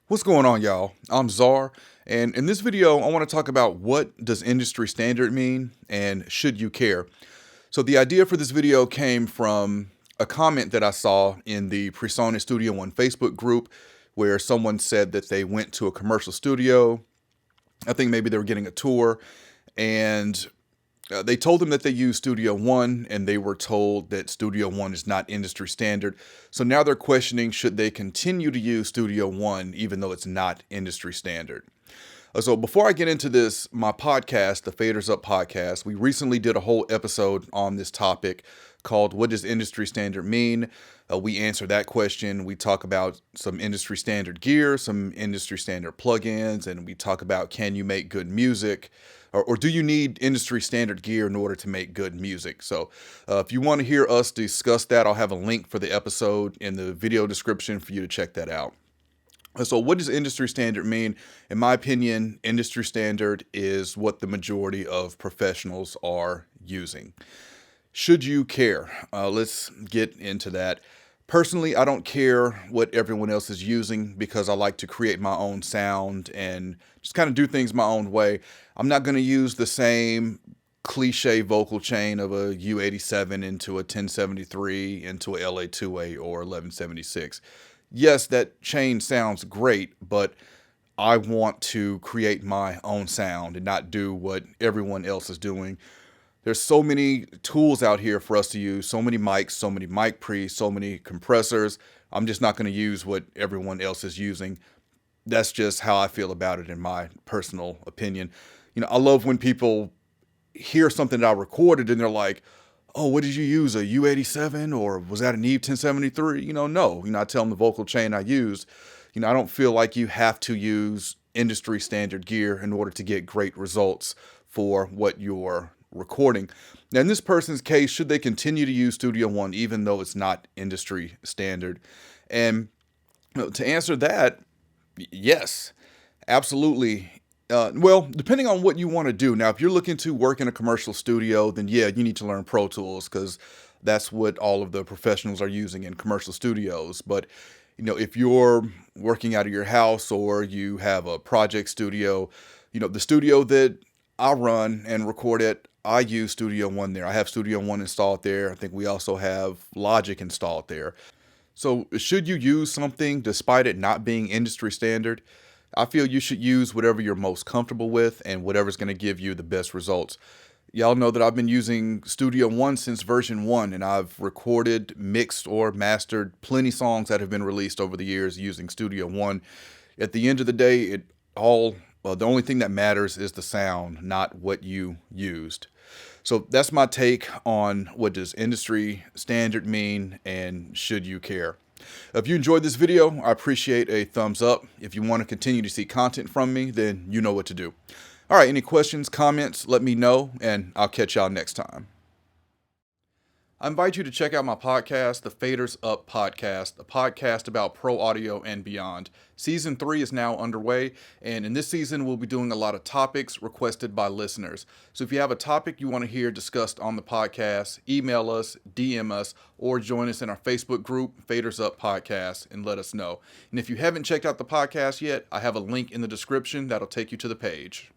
What's going on, y'all? I'm Czar, and in this video, I want to talk about what does industry standard mean and should you care? So the idea for this video came from a comment that I saw in the Presonus Studio One Facebook group where someone said that they went to a commercial studio. I think maybe they were getting a tour, and they told them that they use Studio One, and they were told that Studio One is not industry standard. So now they're questioning, should they continue to use Studio One even though it's not industry standard? So before I get into this, my podcast, the Faders Up podcast, we recently did a whole episode on this topic called What Does Industry Standard Mean? We answer that question. We talk about some industry standard gear, some industry standard plugins, and we talk about, can you make good music? Or do you need industry standard gear in order to make good music? So if you want to hear us discuss that, I'll have a link for the episode in the video description for you to check that out. So what does industry standard mean? In my opinion, industry standard is what the majority of professionals are using. Should you care? Let's get into that. Personally, I don't care what everyone else is using because I like to create my own sound and just kind of do things my own way. I'm not going to use the same cliche vocal chain of a U87 into a 1073 into a LA2A or 1176. Yes, that chain sounds great, but I want to create my own sound and not do what everyone else is doing. There's so many tools out here for us to use, so many mics, so many mic pre's, so many compressors. I'm just not going to use what everyone else is using. That's just how I feel about it in my personal opinion. I love when people hear something that I recorded and they're like, oh, what did you use, a U87 or was that an Eve 1073? No. I tell them the vocal chain I used. I don't feel like you have to use industry standard gear in order to get great results for what you're recording. Now, in this person's case, should they continue to use Studio One even though it's not industry standard? And to answer that, yes, absolutely. Well, depending on what you want to do. Now, if you're looking to work in a commercial studio, then yeah, you need to learn Pro Tools because that's what all of the professionals are using in commercial studios. But, if you're working out of your house or you have a project studio, the studio that I run and record at, I use Studio One there. I have Studio One installed there. I think we also have Logic installed there. So should you use something despite it not being industry standard? I feel you should use whatever you're most comfortable with and whatever's going to give you the best results. Y'all know that I've been using Studio One since version 1, and I've recorded, mixed, or mastered plenty songs that have been released over the years using Studio One. At the end of the day, the only thing that matters is the sound, not what you used. So that's my take on what does industry standard mean and should you care. If you enjoyed this video, I appreciate a thumbs up. If you want to continue to see content from me, then you know what to do. All right, any questions, comments, let me know, and I'll catch y'all next time. I invite you to check out my podcast, the Faders Up podcast, a podcast about pro audio and beyond. Season 3 is now underway, and in this season, we'll be doing a lot of topics requested by listeners. So if you have a topic you want to hear discussed on the podcast, email us, DM us, or join us in our Facebook group, Faders Up Podcast, and let us know. And if you haven't checked out the podcast yet, I have a link in the description that'll take you to the page.